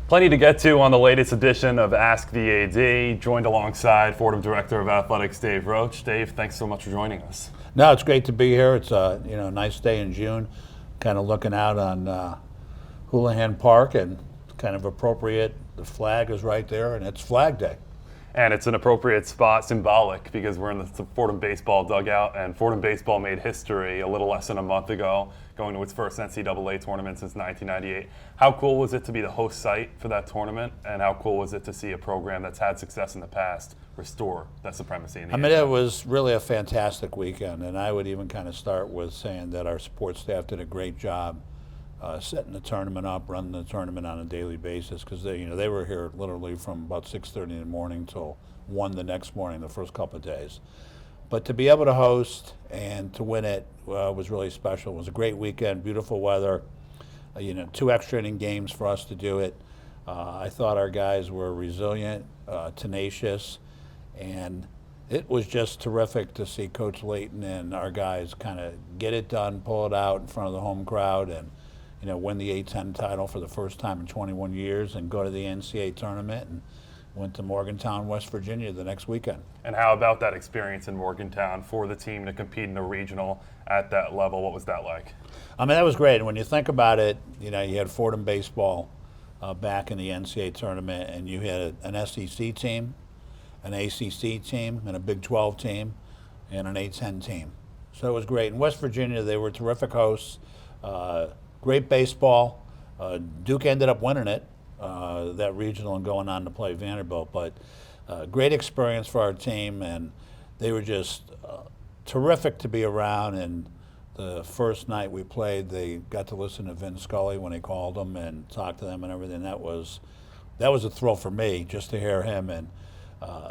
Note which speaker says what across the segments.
Speaker 1: Plenty to get to on the latest edition of Ask the AD, joined alongside Fordham Director of Athletics, Dave Roach. Dave, thanks so much for joining us.
Speaker 2: No, it's great to be here. It's a nice day in June, kind of looking out on Houlihan Park, and kind of appropriate. The flag is right there, and it's Flag Day.
Speaker 1: And it's an appropriate spot, symbolic, because we're in the Fordham baseball dugout, and Fordham baseball made history a little less than a month ago, going to its first NCAA tournament since 1998. How cool was it to be the host site for that tournament, and how cool was it to see a program that's had success in the past restore that supremacy in the
Speaker 2: I mean, it was really a fantastic weekend, and I would even kind of start with saying that our support staff did a great job setting the tournament up, running the tournament on a daily basis, because they were here literally from about 6:30 in the morning till 1 the next morning, the first couple of days. But to be able to host and to win it was really special. It was a great weekend, beautiful weather, 2 extra inning games for us to do it. I thought our guys were resilient, tenacious, and it was just terrific to see Coach Layton and our guys kind of get it done, pull it out in front of the home crowd, and win the A-10 title for the first time in 21 years and go to the NCAA tournament, and went to Morgantown, West Virginia the next weekend.
Speaker 1: And how about that experience in Morgantown for the team to compete in a regional at that level? What was that like?
Speaker 2: I mean, that was great. And when you think about it, you had Fordham baseball back in the NCAA tournament, and you had an SEC team, an ACC team, and a Big 12 team, and an A-10 team. So it was great. In West Virginia, they were terrific hosts. Great baseball. Duke ended up winning it, that regional, and going on to play Vanderbilt. But great experience for our team, and they were just terrific to be around. And the first night we played, they got to listen to Vin Scully when he called them and talk to them and everything. That was a thrill for me, just to hear him, and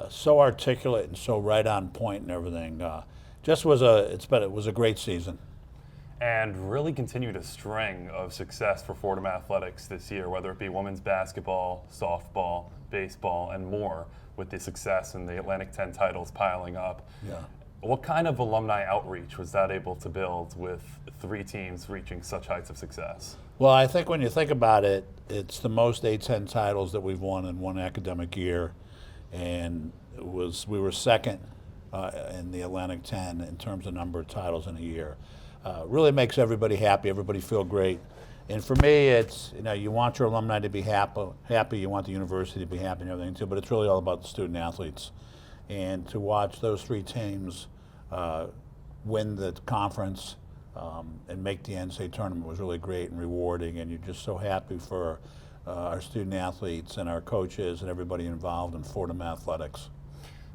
Speaker 2: so articulate and so right on point and everything. It was a great season.
Speaker 1: And really continued a string of success for Fordham Athletics this year, whether it be women's basketball, softball, baseball, and more, with the success and the Atlantic 10 titles piling up.
Speaker 2: Yeah.
Speaker 1: What kind of alumni outreach was that able to build with 3 teams reaching such heights of success?
Speaker 2: Well, I think when you think about it, it's the most A-10 titles that we've won in one academic year, and we were second in the Atlantic 10 in terms of number of titles in a year. Really makes everybody happy, everybody feel great. And for me, it's, you want your alumni to be happy, you want the university to be happy and everything too, but it's really all about the student athletes. And to watch those 3 teams win the conference and make the NCAA tournament was really great and rewarding, and you're just so happy for our student athletes and our coaches and everybody involved in Fordham Athletics.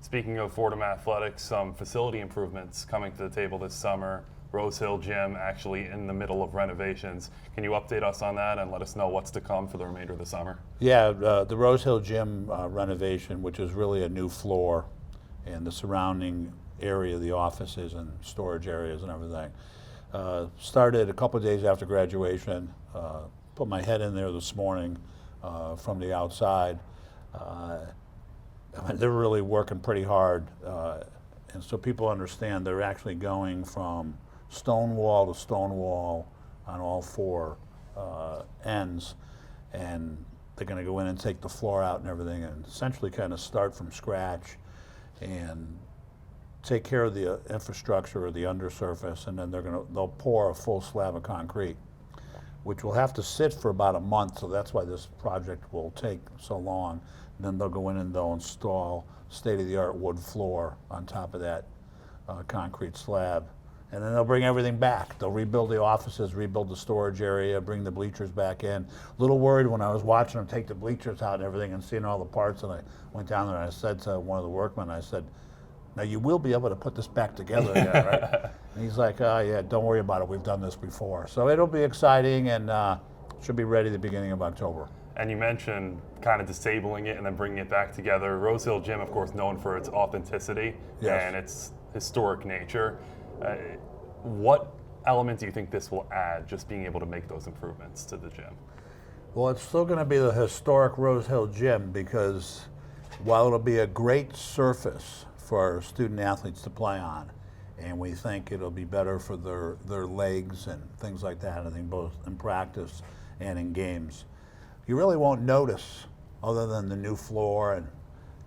Speaker 1: Speaking of Fordham Athletics, some facility improvements coming to the table this summer. Rose Hill Gym actually in the middle of renovations. Can you update us on that and let us know what's to come for the remainder of the summer?
Speaker 2: Yeah, the Rose Hill Gym renovation, which is really a new floor, and the surrounding area, the offices and storage areas and everything, started a couple of days after graduation. Put my head in there this morning from the outside. They're really working pretty hard, and so people understand they're actually going from stone wall to stone wall on all 4 ends, and they're going to go in and take the floor out and everything, and essentially kind of start from scratch and take care of the infrastructure or the undersurface, and then they'll pour a full slab of concrete, which will have to sit for about a month. So that's why this project will take so long. And then they'll go in and they'll install state-of-the-art wood floor on top of that concrete slab. And then they'll bring everything back. They'll rebuild the offices, rebuild the storage area, bring the bleachers back in. A little worried when I was watching them take the bleachers out and everything and seeing all the parts, and I went down there and I said to one of the workmen, I said, "Now you will be able to put this back together again, right?" And he's like, "Oh yeah, don't worry about it. We've done this before." So it'll be exciting, and should be ready the beginning of October.
Speaker 1: And you mentioned kind of disabling it and then bringing it back together. Rose Hill Gym, of course, known for its authenticity and its historic nature. What element do you think this will add, just being able to make those improvements to the gym?
Speaker 2: Well, it's still going to be the historic Rose Hill Gym, because while it'll be a great surface for our student athletes to play on, and we think it'll be better for their legs and things like that, I think both in practice and in games. you really won't notice, other than the new floor and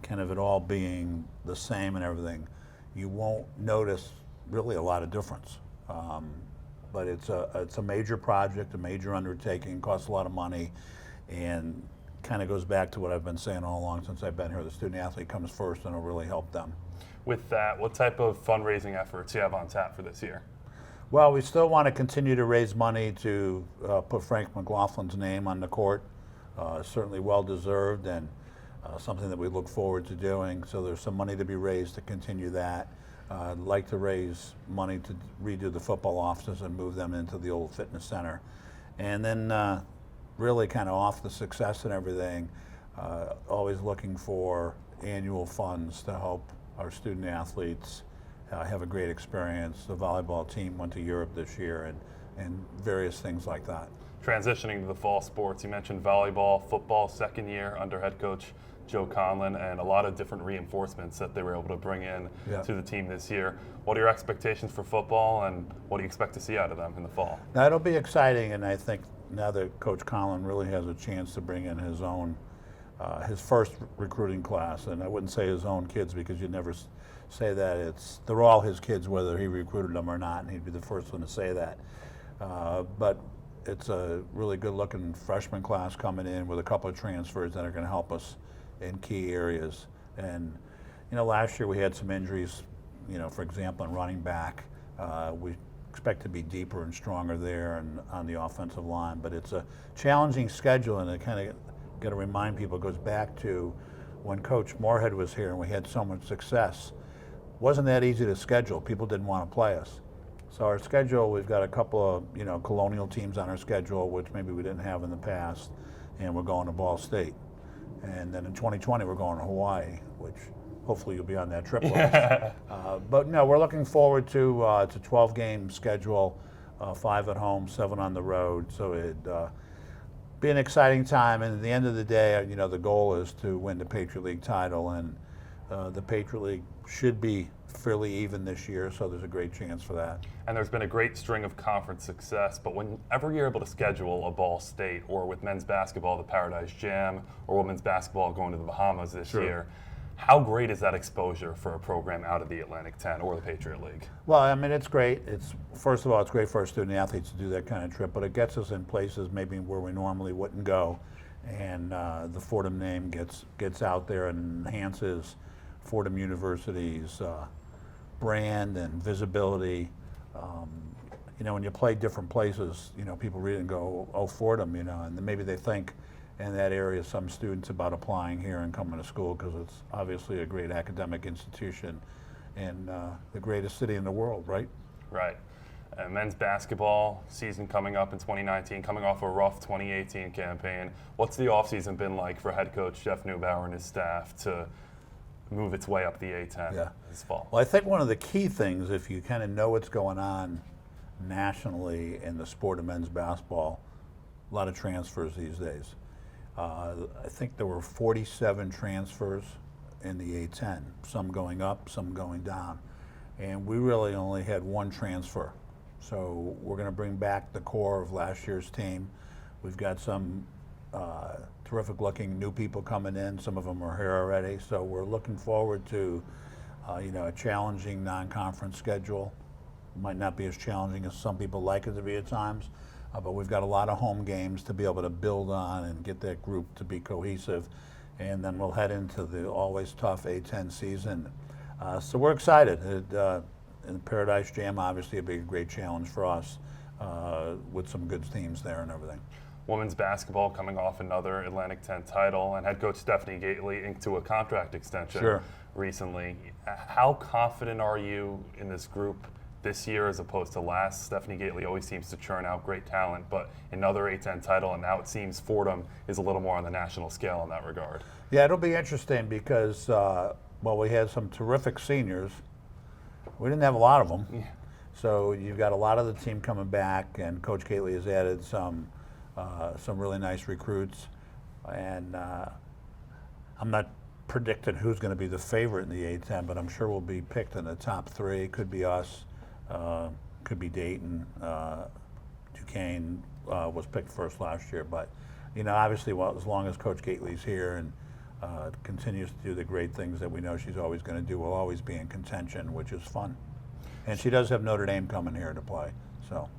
Speaker 2: kind of it all being the same and everything, you won't notice really a lot of difference. But it's a major project, a major undertaking, costs a lot of money, and kind of goes back to what I've been saying all along since I've been here. The student athlete comes first, and it'll really help them.
Speaker 1: With that, what type of fundraising efforts do you have on tap for this year?
Speaker 2: Well, we still want to continue to raise money to put Frank McLaughlin's name on the court. Certainly well deserved, and something that we look forward to doing. So there's some money to be raised to continue that. I'd like to raise money to redo the football offices and move them into the old fitness center. And then really kind of off the success and everything, always looking for annual funds to help our student athletes have a great experience. The volleyball team went to Europe this year, and various things like that.
Speaker 1: Transitioning to the fall sports, you mentioned volleyball, football, second year under head coach Joe Conlon, and a lot of different reinforcements that they were able to bring in to the team this year. What are your expectations for football, and what do you expect to see out of them in the fall?
Speaker 2: Now, it'll be exciting, and I think now that Coach Conlon really has a chance to bring in his own, his first recruiting class, and I wouldn't say his own kids because you'd never say that. They're all his kids, whether he recruited them or not, and he'd be the first one to say that. But it's a really good-looking freshman class coming in with a couple of transfers that are going to help us in key areas. And last year we had some injuries. For example, in running back, we expect to be deeper and stronger there and on the offensive line. But it's a challenging schedule, and it kind of got to remind people, it goes back to when Coach Moorhead was here and we had so much success. It wasn't that easy to schedule. People didn't want to play us. So our schedule, we've got a couple of colonial teams on our schedule, which maybe we didn't have in the past, and we're going to Ball State. And then in 2020, we're going to Hawaii, which hopefully you'll be on that trip with us. But no, we're looking forward to it's a 12-game schedule, 5 at home, 7 on the road. So it'd be an exciting time. And at the end of the day, the goal is to win the Patriot League title, and the Patriot League should be fairly even this year, so there's a great chance for that.
Speaker 1: And there's been a great string of conference success, but whenever you're able to schedule a Ball State, or with men's basketball, the Paradise Jam, or women's basketball going to the Bahamas this year, how great is that exposure for a program out of the Atlantic 10 or the Patriot League?
Speaker 2: Well, it's great. First of all, it's great for our student athletes to do that kind of trip, but it gets us in places maybe where we normally wouldn't go, and the Fordham name gets out there and enhances Fordham University's brand and visibility. When you play different places, people read and go, oh, Fordham, and then maybe they think in that area, some students, about applying here and coming to school, because it's obviously a great academic institution and the greatest city in the world, right?
Speaker 1: Right. Men's basketball season coming up in 2019, coming off a rough 2018 campaign. What's the offseason been like for head coach Jeff Neubauer and his staff to move its way up the A10 this fall?
Speaker 2: Well, I think one of the key things, if you kind of know what's going on nationally in the sport of men's basketball, a lot of transfers these days. I think there were 47 transfers in the A10, some going up, some going down. And we really only had one transfer. So we're going to bring back the core of last year's team. We've got some terrific looking new people coming in. Some of them are here already. So we're looking forward to a challenging non-conference schedule. Might not be as challenging as some people like it to be at times, but we've got a lot of home games to be able to build on and get that group to be cohesive. And then we'll head into the always tough A10 season. So we're excited. And the Paradise Jam obviously will be a great challenge for us with some good teams there and everything.
Speaker 1: Women's basketball coming off another Atlantic 10 title, and head coach Stephanie Gately into a contract extension recently. How confident are you in this group this year as opposed to last? Stephanie Gately always seems to churn out great talent, but another A10 title, and now it seems Fordham is a little more on the national scale in that regard.
Speaker 2: Yeah, it'll be interesting because, we had some terrific seniors. We didn't have a lot of them. Yeah. So you've got a lot of the team coming back, and Coach Gately has added some really nice recruits. And I'm not predicting who's going to be the favorite in the A10, but I'm sure we'll be picked in the top 3. Could be us, could be Dayton. Duquesne was picked first last year, but you know, obviously, well, as long as Coach Gately's here and continues to do the great things that we know she's always going to do, we'll always be in contention, which is fun. And she does have Notre Dame coming here to play, so.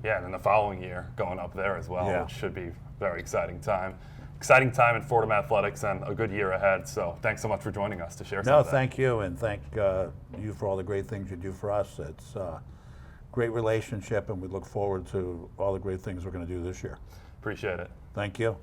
Speaker 1: Yeah, and then the following year going up there as well,
Speaker 2: Yeah.
Speaker 1: which should be a very exciting time. Exciting time in Fordham Athletics and a good year ahead. So thanks so much for joining us to share some
Speaker 2: No,
Speaker 1: of that.
Speaker 2: thank you, and thank you for all the great things you do for us. It's a great relationship, and we look forward to all the great things we're going to do this year.
Speaker 1: Appreciate it.
Speaker 2: Thank you.